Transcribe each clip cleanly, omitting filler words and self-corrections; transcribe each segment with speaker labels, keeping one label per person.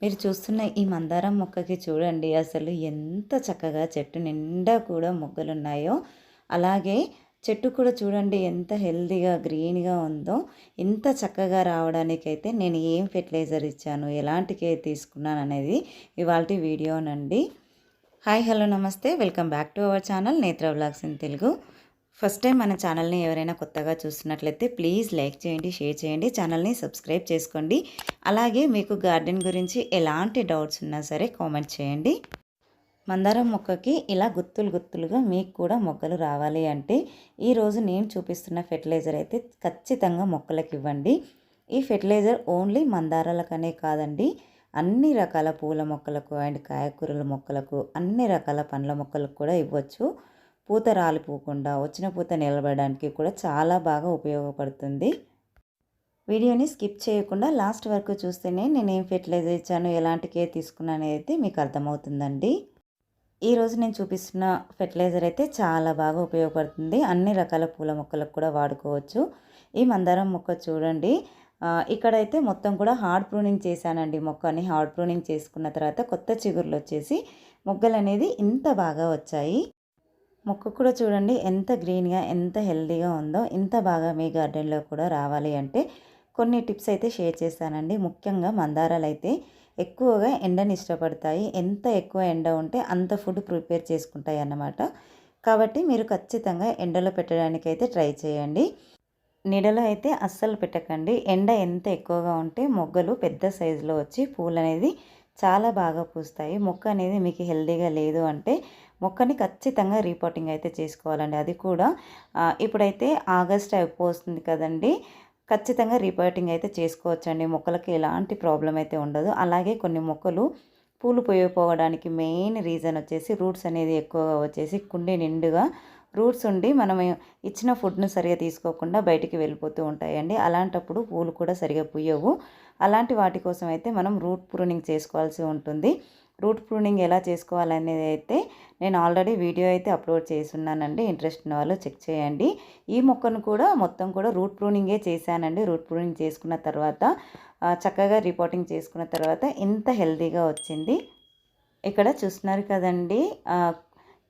Speaker 1: మీరు చూస్తున్న ఈ మందారం మొక్కకి చూడండి అసలు ఎంత చక్కగా చెట్టు నిండా కూడా మొగ్గలున్నాయో. అలాగే చెట్టు కూడా చూడండి ఎంత హెల్తీగా గ్రీన్‌గా ఉందో. ఇంత చక్కగా రావడానికైతే నేను ఏం ఫెర్టిలైజర్ ఇచ్చాను, ఎలాంటి కేర్ తీసుకున్నాననేది ఇవాల్టి వీడియోనండి. హాయ్ హలో నమస్తే, welcome back to our channel Netra vlogs in Telugu. First time మన ఛానల్ని ఎవరైనా కొత్తగా చూస్తున్నట్లయితే ప్లీజ్ లైక్ చేయండి, షేర్ చేయండి, ఛానల్ని సబ్స్క్రైబ్ చేసుకోండి. అలాగే మీకు గార్డెన్ గురించి ఎలాంటి డౌట్స్ ఉన్నా సరే కామెంట్ చేయండి. మందారం మొక్కకి ఇలా గుత్తులు గుత్తులుగా మీకు కూడా మొగ్గలు రావాలి అంటే ఈరోజు నేను చూపిస్తున్న ఫెర్టిలైజర్ అయితే ఖచ్చితంగా మొక్కలకు ఇవ్వండి. ఈ ఫెర్టిలైజర్ ఓన్లీ మందారాలకనే కాదండి, అన్ని రకాల పూల మొక్కలకు అండ్ కాయకూరల మొక్కలకు, అన్ని రకాల పండ్ల మొక్కలకు కూడా ఇవ్వచ్చు. పూత రాలిపోకుండా వచ్చిన పూత నిలబడడానికి కూడా చాలా బాగా ఉపయోగపడుతుంది. వీడియోని స్కిప్ చేయకుండా లాస్ట్ వరకు చూస్తేనే నేను ఏం ఫెర్టిలైజర్ ఇచ్చాను, ఎలాంటి కేర్ తీసుకున్నాను అయితే మీకు అర్థమవుతుందండి. ఈరోజు నేను చూపిస్తున్న ఫెర్టిలైజర్ అయితే చాలా బాగా ఉపయోగపడుతుంది. అన్ని రకాల పూల మొక్కలకు కూడా వాడుకోవచ్చు. ఈ మందారం మొక్క చూడండి, ఇక్కడైతే మొత్తం కూడా హార్డ్ ప్రూనింగ్ చేశానండి. మొక్కని హార్డ్ ప్రూనింగ్ చేసుకున్న తర్వాత కొత్త చిగుర్లు వచ్చేసి మొగ్గలు అనేది ఇంత బాగా వచ్చాయి. మొక్క కూడా చూడండి ఎంత గ్రీన్గా ఎంత హెల్తీగా ఉందో. ఇంత బాగా మీ గార్డెన్లో కూడా రావాలి అంటే కొన్ని టిప్స్ అయితే షేర్ చేస్తానండి. ముఖ్యంగా మందారాలు అయితే ఎక్కువగా ఎండని ఇష్టపడతాయి. ఎంత ఎక్కువ ఎండ ఉంటే అంత ఫుడ్ ప్రిపేర్ చేసుకుంటాయి అన్నమాట. కాబట్టి మీరు ఖచ్చితంగా ఎండలో పెట్టడానికైతే ట్రై చేయండి. నీడలో అయితే అస్సలు పెట్టకండి. ఎండ ఎంత ఎక్కువగా ఉంటే మొగ్గలు పెద్ద సైజులో వచ్చి పూలు అనేది చాలా బాగా పూస్తాయి. మొక్క అనేది మీకు హెల్తీగా లేదు అంటే మొక్కని ఖచ్చితంగా రీపాటింగ్ అయితే చేసుకోవాలండి. అది కూడా ఇప్పుడైతే ఆగస్ట్ అయిపోతుంది కదండి, ఖచ్చితంగా రీపాటింగ్ అయితే చేసుకోవచ్చండి. మొక్కలకి ఎలాంటి ప్రాబ్లం అయితే ఉండదు. అలాగే కొన్ని మొక్కలు పూలు పోయకపోవడానికి మెయిన్ రీజన్ వచ్చేసి రూట్స్ అనేది ఎక్కువగా వచ్చేసి కుండి నిండుగా రూట్స్ ఉండి మనం ఇచ్చిన ఫుడ్ను సరిగా తీసుకోకుండా బయటికి వెళ్ళిపోతూ ఉంటాయండి. అలాంటప్పుడు పూలు కూడా సరిగా పూయవు. అలాంటి వాటి కోసం అయితే మనం రూట్ ప్రూనింగ్ చేసుకోవాల్సి ఉంటుంది. రూట్ ప్రూనింగ్ ఎలా చేసుకోవాలనేది అయితే నేను ఆల్రెడీ వీడియో అయితే అప్లోడ్ చేస్తున్నానండి. ఇంట్రెస్ట్ ఉన్న వాళ్ళు చెక్ చేయండి. ఈ మొక్కను కూడా మొత్తం కూడా రూట్ ప్రూనింగే చేశానండి. రూట్ ప్రూనింగ్ చేసుకున్న తర్వాత చక్కగా రిపోర్టింగ్ చేసుకున్న తర్వాత ఇంత హెల్తీగా వచ్చింది. ఇక్కడ చూస్తున్నారు కదండి,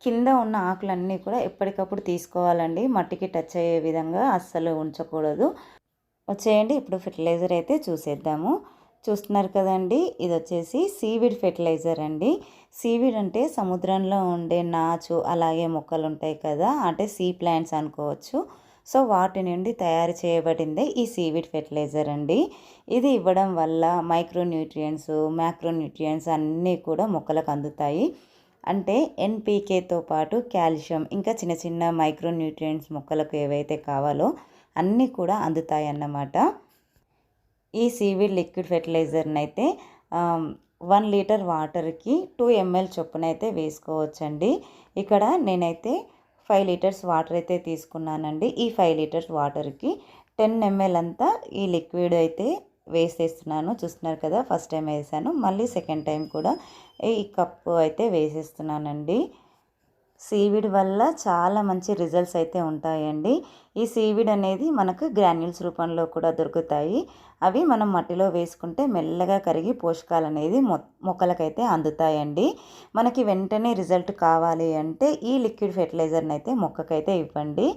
Speaker 1: కింద ఉన్న ఆకులన్నీ కూడా ఎప్పటికప్పుడు తీసుకోవాలండి. మట్టికి టచ్ అయ్యే విధంగా అస్సలు ఉంచకూడదు. వచ్చేయండి ఇప్పుడు ఫెర్టిలైజర్ అయితే చూసేద్దాము. చూస్తున్నారు కదండి, ఇది వచ్చేసి సీవీడ్ ఫెర్టిలైజర్ అండి. సీవీడ్ అంటే సముద్రంలో ఉండే నాచు అలాగే మొక్కలు ఉంటాయి కదా, అంటే సీ ప్లాంట్స్ అనుకోవచ్చు. సో వాటి నుండి తయారు చేయబడిందే ఈ సీవీడ్ ఫెర్టిలైజర్ అండి. ఇది ఇవ్వడం వల్ల మైక్రోన్యూట్రియంట్స్ మ్యాక్రోన్యూట్రియంట్స్ అన్నీ కూడా మొక్కలకు అందుతాయి. అంటే ఎన్పీకేతో పాటు కాల్షియం ఇంకా చిన్న చిన్న మైక్రోన్యూట్రియంట్స్ మొక్కలకు ఏవైతే కావాలో అన్నీ కూడా అందుతాయి అన్నమాట. ఈ సీవీడ్ లిక్విడ్ ఫెర్టిలైజర్ని అయితే 1 లీటర్ వాటర్కి 2 ml చొప్పున అయితే వేసుకోవచ్చండి. ఇక్కడ నేనైతే 5 లీటర్స్ వాటర్ అయితే తీసుకున్నానండి. ఈ 5 లీటర్స్ వాటర్కి 10 ml అంతా ఈ లిక్విడ్ అయితే వేసేస్తున్నాను. చూస్తున్నారు కదా, ఫస్ట్ టైం వేసాను, మళ్ళీ సెకండ్ టైం కూడా ఈ కప్పు అయితే వేసేస్తున్నానండి. సీవీడ్ వల్ల చాలా మంచి రిజల్ట్స్ అయితే ఉంటాయండి. ఈ సీవీడ్ అనేది మనకు గ్రాన్యూల్స్ రూపంలో కూడా దొరుకుతాయి. అవి మనం మట్టిలో వేసుకుంటే మెల్లగా కరిగి పోషకాలు అనేది మొక్కలకైతే అందుతాయండి. మనకి వెంటనే రిజల్ట్ కావాలి అంటే ఈ లిక్విడ్ ఫెర్టిలైజర్ని అయితే మొక్కకైతే ఇవ్వండి.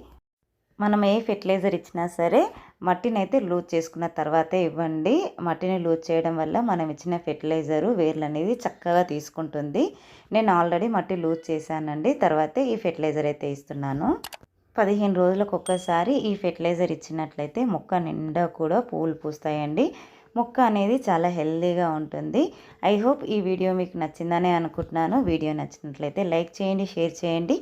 Speaker 1: మనం ఏ ఫెర్టిలైజర్ ఇచ్చినా సరే మట్టిని అయితే లూజ్ చేసుకున్న తర్వాతే ఇవ్వండి. మట్టిని లూజ్ చేయడం వల్ల మనం ఇచ్చిన ఫెర్టిలైజరు వేర్లు అనేది చక్కగా తీసుకుంటుంది. నేను ఆల్రెడీ మట్టి లూజ్ చేశానండి, తర్వాతే ఈ ఫెర్టిలైజర్ అయితే ఇస్తున్నాను. 15 రోజులకు ఒక్కసారి ఈ ఫెర్టిలైజర్ ఇచ్చినట్లయితే మొక్క నిండా కూడా పూలు పూస్తాయండి. మొక్క అనేది చాలా హెల్తీగా ఉంటుంది. ఐ హోప్ ఈ వీడియో మీకు నచ్చిందనే అనుకుంటున్నాను. వీడియో నచ్చినట్లయితే లైక్ చేయండి, షేర్ చేయండి.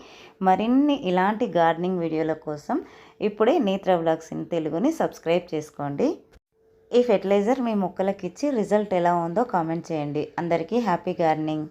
Speaker 1: మరిన్ని ఇలాంటి గార్డెనింగ్ వీడియోల కోసం ఇప్పుడే నేత్ర వ్లాగ్స్ ఇన్ తెలుగుని సబ్స్క్రైబ్ చేసుకోండి. ఈ ఫెర్టిలైజర్ మీ మొక్కలకి ఇచ్చి రిజల్ట్ ఎలా ఉందో కామెంట్ చేయండి. అందరికీ హ్యాపీ గార్డెనింగ్.